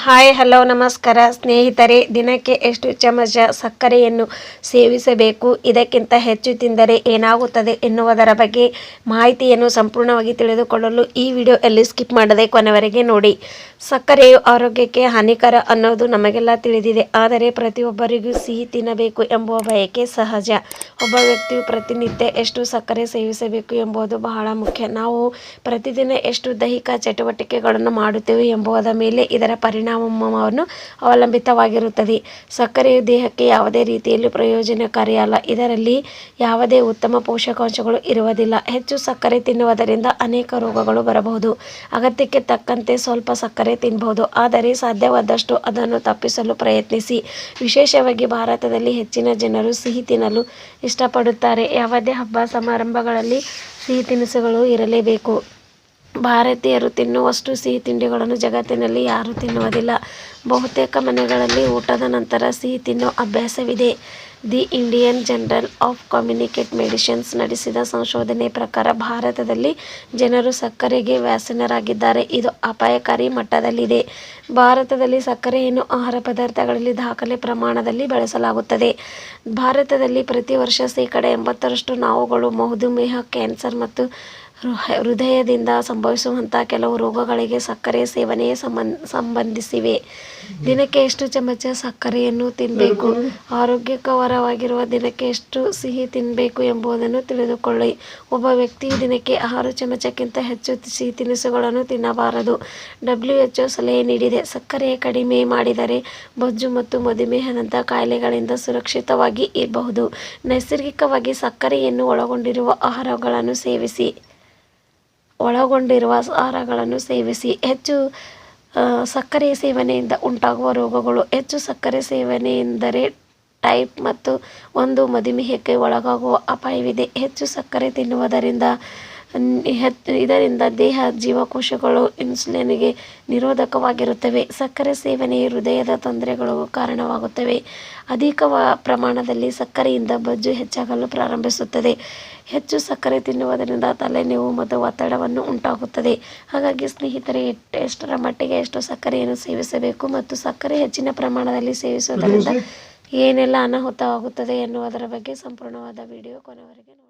Hi hello ನಮಸ್ಕಾರ ಸ್ನೇಹಿತರೆ, ದಿನಕ್ಕೆ ಎಷ್ಟು ಚಮಚ ಸಕ್ಕರೆಯನ್ನು ಸೇವಿಸಬೇಕು, ಇದಕ್ಕಿಂತ ಹೆಚ್ಚು ತಿಂದರೆ ಏನಾಗುತ್ತದೆ ಎನ್ನುವುದರ ಬಗ್ಗೆ ಮಾಹಿತಿಯನ್ನು ಸಂಪೂರ್ಣವಾಗಿ ತಿಳಿದುಕೊಳ್ಳಲು ಈ ವಿಡಿಯೋದಲ್ಲಿ ಸ್ಕಿಪ್ ಮಾಡದೆ ಕೊನೆವರೆಗೆ ನೋಡಿ. ಸಕ್ಕರೆಯು ಆರೋಗ್ಯಕ್ಕೆ ಹಾನಿಕರ ಅನ್ನೋದು ನಮಗೆಲ್ಲ ತಿಳಿದಿದೆ. ಆದರೆ ಪ್ರತಿಯೊಬ್ಬರಿಗೂ ಸಿಹಿ ತಿನ್ನಬೇಕು ಎಂಬುವ ಬಯಕೆ ಸಹಜ. ಒಬ್ಬ ವ್ಯಕ್ತಿಯು ಪ್ರತಿನಿತ್ಯ ಎಷ್ಟು ಸಕ್ಕರೆ ಸೇವಿಸಬೇಕು ಎಂಬುದು ಬಹಳ ಮುಖ್ಯ. ನಾವು ಪ್ರತಿದಿನ ಎಷ್ಟು ದೈಹಿಕ ಚಟುವಟಿಕೆಗಳನ್ನು ಮಾಡುತ್ತೇವೆ ಎಂಬುದರ ಮೇಲೆ ಇದರ ಪರಿಣಾಮವನ್ನು ಅವಲಂಬಿತವಾಗಿರುತ್ತದೆ. ಸಕ್ಕರೆಯು ದೇಹಕ್ಕೆ ಯಾವುದೇ ರೀತಿಯಲ್ಲಿ ಪ್ರಯೋಜನಕಾರಿಯಲ್ಲ. ಇದರಲ್ಲಿ ಯಾವುದೇ ಉತ್ತಮ ಪೋಷಕಾಂಶಗಳು ಇರುವುದಿಲ್ಲ. ಹೆಚ್ಚು ಸಕ್ಕರೆ ತಿನ್ನುವುದರಿಂದ ಅನೇಕ ರೋಗಗಳು ಬರಬಹುದು. ಅಗತ್ಯಕ್ಕೆ ತಕ್ಕಂತೆ ಸ್ವಲ್ಪ ಸಕ್ಕರೆ ತಿನ್ನಬಹುದು, ಆದರೆ ಸಾಧ್ಯವಾದಷ್ಟು ಅದನ್ನು ತಪ್ಪಿಸಲು ಪ್ರಯತ್ನಿಸಿ. ವಿಶೇಷವಾಗಿ ಭಾರತದಲ್ಲಿ ಹೆಚ್ಚಿನ ಜನರು ಸಿಹಿ ತಿನ್ನಲು ಇಷ್ಟಪಡುತ್ತಾರೆ. ಯಾವುದೇ ಹಬ್ಬ ಸಮಾರಂಭಗಳಲ್ಲಿ ಸಿಹಿ ತಿನಿಸುಗಳು ಇರಲೇಬೇಕು. ಭಾರತೀಯರು ತಿನ್ನುವಷ್ಟು ಸಿಹಿ ತಿಂಡಿಗಳನ್ನು ಜಗತ್ತಿನಲ್ಲಿ ಯಾರೂ ತಿನ್ನುವುದಿಲ್ಲ. ಬಹುತೇಕ ಮನೆಗಳಲ್ಲಿ ಊಟದ ನಂತರ ಸಿಹಿ ತಿನ್ನುವ ಅಭ್ಯಾಸವಿದೆ. The Indian journal of communicate medicines ನಡೆಸಿದ ಸಂಶೋಧನೆ ಪ್ರಕಾರ ಭಾರತದಲ್ಲಿ ಜನರು ಸಕ್ಕರೆಗೆ ವ್ಯಸನಿಗಳಾಗಿದ್ದಾರೆ. ಇದು ಅಪಾಯಕಾರಿ ಮಟ್ಟದಲ್ಲಿದೆ. ಭಾರತದಲ್ಲಿ ಸಕ್ಕರೆಯನ್ನು ಆಹಾರ ಪದಾರ್ಥಗಳಲ್ಲಿ ದಾಖಲೆ ಪ್ರಮಾಣದಲ್ಲಿ ಬಳಸಲಾಗುತ್ತದೆ. ಭಾರತದಲ್ಲಿ ಪ್ರತಿ ವರ್ಷ ಶೇಕಡ 80ರಷ್ಟು ನೋವುಗಳು, ಮಧುಮೇಹ, ಕ್ಯಾನ್ಸರ್ ಮತ್ತು ಹೃದಯದಿಂದ ಸಂಭವಿಸುವಂತಹ ಕೆಲವು ರೋಗಗಳಿಗೆ ಸಕ್ಕರೆ ಸೇವನೆಯೇ ಸಂಬಂಧಿಸಿವೆ. ದಿನಕ್ಕೆ ಎಷ್ಟು ಚಮಚ ಸಕ್ಕರೆಯನ್ನು ತಿನ್ನಬೇಕು, ಆರೋಗ್ಯಕರವಾಗಿರುವ ದಿನಕ್ಕೆ ಎಷ್ಟು ಸಿಹಿ ತಿನ್ನಬೇಕು ಎಂಬುದನ್ನು ತಿಳಿದುಕೊಳ್ಳಿ. ಒಬ್ಬ ವ್ಯಕ್ತಿಯು ದಿನಕ್ಕೆ 6 ಚಮಚಕ್ಕಿಂತ ಹೆಚ್ಚು ಸಿಹಿ ತಿನಿಸುಗಳನ್ನು ತಿನ್ನಬಾರದು. WHO ಸಲಹೆ ನೀಡಿದೆ. ಸಕ್ಕರೆ ಕಡಿಮೆ ಮಾಡಿದರೆ ಬೊಜ್ಜು ಮತ್ತು ಮಧುಮೇಹದಂತಹ ಕಾಯಿಲೆಗಳಿಂದ ಸುರಕ್ಷಿತವಾಗಿ ಇರಬಹುದು. ನೈಸರ್ಗಿಕವಾಗಿ ಸಕ್ಕರೆಯನ್ನು ಒಳಗೊಂಡಿರುವ ಆಹಾರಗಳನ್ನು ಸೇವಿಸಿ. ಹೆಚ್ಚು ಸಕ್ಕರೆ ಸೇವನೆಯಿಂದ ಉಂಟಾಗುವ ರೋಗಗಳು. ಹೆಚ್ಚು ಸಕ್ಕರೆ ಸೇವನೆಯಿಂದರೆ ಟೈಪ್ 1 ಮಧುಮೇಹಕ್ಕೆ ಒಳಗಾಗುವ ಅಪಾಯವಿದೆ. ಹೆಚ್ಚು ಸಕ್ಕರೆ ತಿನ್ನುವುದರಿಂದ ಇದರಿಂದ ದೇಹ ಜೀವಕೋಶಗಳು ಇನ್ಸುಲಿನ್ಗೆ ನಿರೋಧಕವಾಗಿರುತ್ತವೆ. ಸಕ್ಕರೆ ಸೇವನೆಯು ಹೃದಯದ ತೊಂದರೆಗಳಿಗೂ ಕಾರಣವಾಗುತ್ತದೆ. ಅಧಿಕ ಪ್ರಮಾಣದಲ್ಲಿ ಸಕ್ಕರೆಯಿಂದ ಬೊಜ್ಜು ಹೆಚ್ಚಾಗಲು ಪ್ರಾರಂಭಿಸುತ್ತದೆ. ಹೆಚ್ಚು ಸಕ್ಕರೆ ತಿನ್ನುವುದರಿಂದ ತಲೆನೋವು ಮತ್ತು ಒತ್ತಡವನ್ನು ಉಂಟಾಗುತ್ತದೆ. ಹಾಗಾಗಿ ಸ್ನೇಹಿತರೆ, ಎಷ್ಟರ ಮಟ್ಟಿಗೆ ಎಷ್ಟು ಸಕ್ಕರೆಯನ್ನು ಸೇವಿಸಬೇಕು ಮತ್ತು ಸಕ್ಕರೆ ಹೆಚ್ಚಿನ ಪ್ರಮಾಣದಲ್ಲಿ ಸೇವಿಸುವುದರಿಂದ ಏನೆಲ್ಲ ಅನಾಹುತ ಆಗುತ್ತದೆ ಎನ್ನುವುದರ ಬಗ್ಗೆ ಸಂಪೂರ್ಣವಾದ ವಿಡಿಯೋ ಕೊನೆವರೆಗೆ ನೋಡಿ.